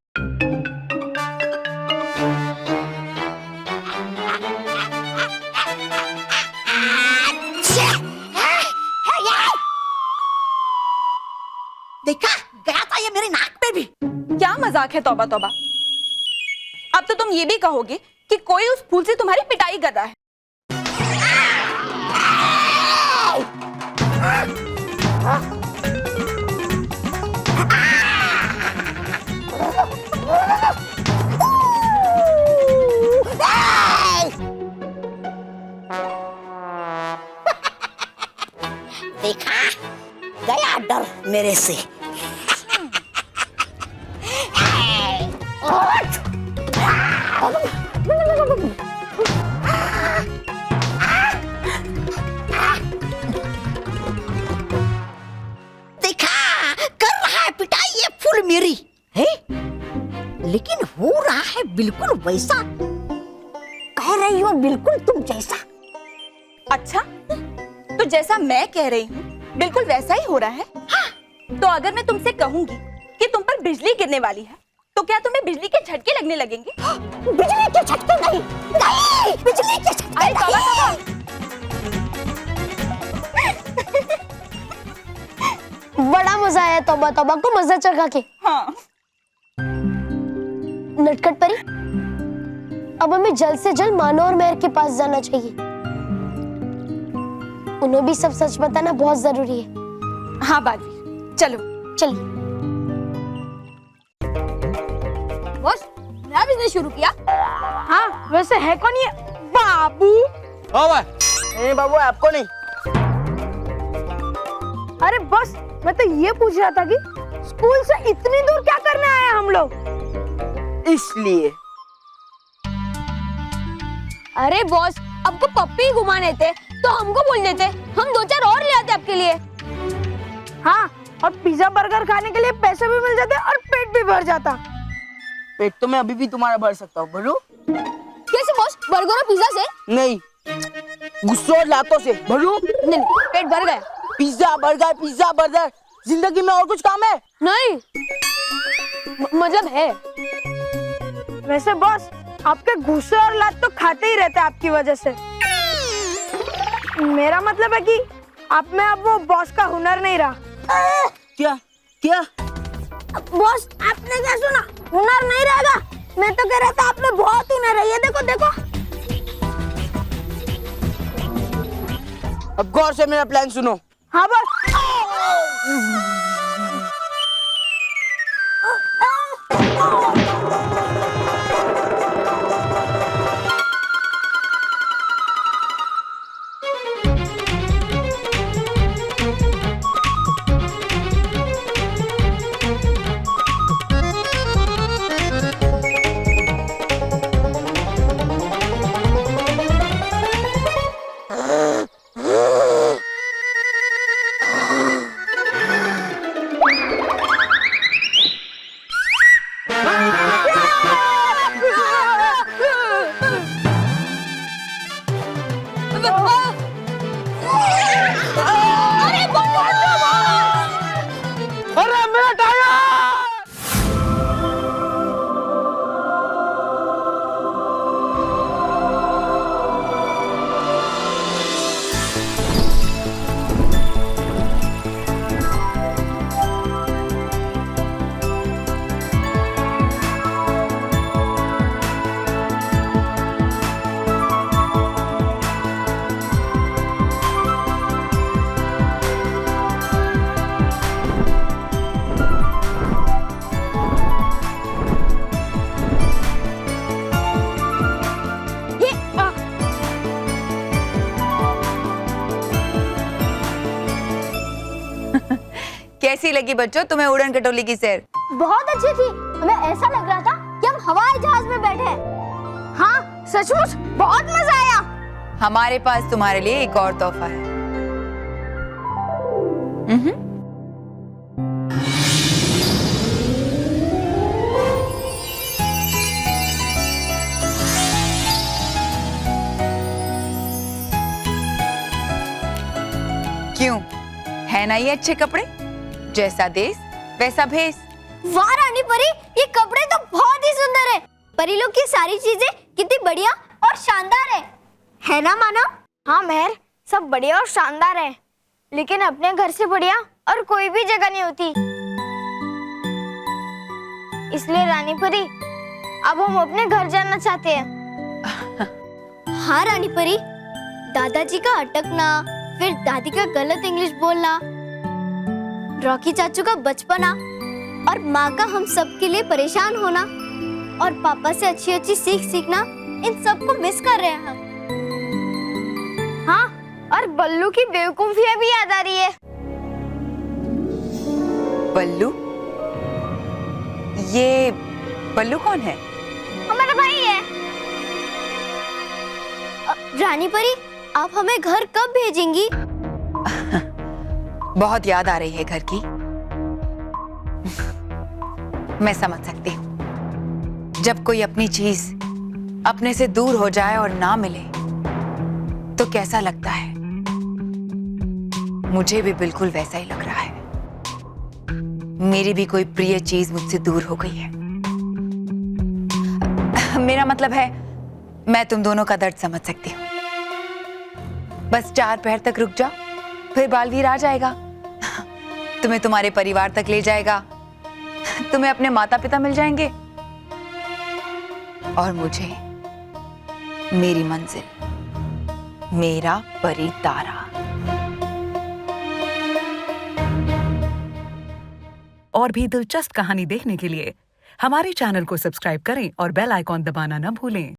देखा, गया था ये मेरी नाक पे भी। क्या मजाक है तौबा तौबा। अब तो तुम ये भी कहोगे कि कोई उस फूल से तुम्हारी पिटाई कर रहा है। देखा, गया डर मेरे से। देखा, कर रहा है पिटाई ये फूल मेरी है, लेकिन हो रहा है बिल्कुल वैसा। कह रही हो बिल्कुल तुम जैसा। अच्छा, तो जैसा मैं कह रही हूँ बिल्कुल वैसा ही हो रहा है। हाँ। तो अगर मैं तुमसे कहूंगी कि तुम पर बिजली गिरने वाली है, तो क्या तुम्हें बिजली के झटके लगने लगेंगे? बिजली के झटके नहीं, नहीं, बिजली के झटके नहीं। बड़ा मजा आया तौबा तौबा को मजा चखा के। हाँ। नटखट परी, अब हमें जल्द से जल्द मानो और मेहर के पास जाना चाहिए। उन्हें भी सब सच बताना बहुत जरूरी है। हाँ बालवीर, चलो। चलिए। बॉस, नया बिजनेस शुरू किया? हाँ, वैसे है कौन ये बाबू? नहीं बाबू, आपको नहीं। अरे बॉस, मैं तो ये पूछ रहा था कि स्कूल से इतनी दूर क्या करने आए हम लोग? इसलिए। अरे बॉस, आपको पप्पी घुमाने थे तो हमको बोल देते, हम 2-4 और ले आते आपके लिए। हाँ, और पिज्जा बर्गर खाने के लिए पैसे भी मिल जाते और पेट भी भर जाता। पेट तो मैं अभी भी तुम्हारा भर सकता हूँ, भरू? कैसे बॉस, बर्गर और पिज्जा से? नहीं, गुस्सों और लातों से। भरू? नहीं, पेट भर गया। पिज्जा बर्गर, जिंदगी में और कुछ काम है? नहीं, मतलब है। वैसे बॉस, आपके गुस्से और लात तो खाते ही रहते आपकी वजह से। मेरा मतलब है कि आप में अब वो बॉस का हुनर नहीं रहा। क्या क्या? बॉस, आपने क्या सुना? हुनर नहीं रहेगा? मैं तो कह रहा था आप में बहुत हुनर है। ये देखो देखो। अब गौर से मेरा प्लान सुनो। हाँ बॉस। कैसी लगी बच्चों तुम्हें उड़न खटोली की सैर? बहुत अच्छी थी। हमें ऐसा लग रहा था कि हम हवाई जहाज में बैठे हैं। हाँ सचमुच बहुत मजा आया। हमारे पास तुम्हारे लिए एक और तोहफा है। क्यों, है ना ये अच्छे कपड़े? जैसा देश वैसा भेष। वाह रानी परी, ये कपड़े तो बहुत ही सुंदर है। परी लोग की सारी चीजें कितनी बढ़िया और शानदार है ना मानव? हाँ मेहर, सब बढ़िया और शानदार है, लेकिन अपने घर से बढ़िया और कोई भी जगह नहीं होती। इसलिए रानी परी, अब हम अपने घर जाना चाहते हैं। हाँ रानी परी, दादाजी का अटकना, फिर दादी का गलत इंग्लिश बोलना, रॉकी चाचू का बचपना और माँ का हम सब के लिए परेशान होना और पापा से अच्छी अच्छी सीख सीखना, इन सब को मिस कर रहे हैं हम। हाँ, और बल्लू की बेवकूफियाँ भी याद आ रही है। बल्लू? ये बल्लू कौन है? हमारा भाई है। रानी परी, आप हमें घर कब भेजेंगी? बहुत याद आ रही है घर की। मैं समझ सकती हूँ, जब कोई अपनी चीज अपने से दूर हो जाए और ना मिले तो कैसा लगता है। मुझे भी बिल्कुल वैसा ही लग रहा है। मेरी भी कोई प्रिय चीज मुझसे दूर हो गई है। मेरा मतलब है, मैं तुम दोनों का दर्द समझ सकती हूँ। बस 4 पहर तक रुक जाओ, फिर बालवीर आ जाएगा, तुम्हें तुम्हारे परिवार तक ले जाएगा, तुम्हें अपने माता पिता मिल जाएंगे और मुझे मेरी मंजिल, मेरा परी तारा। और भी दिलचस्प कहानी देखने के लिए हमारे चैनल को सब्सक्राइब करें और बेल आइकॉन दबाना न भूलें।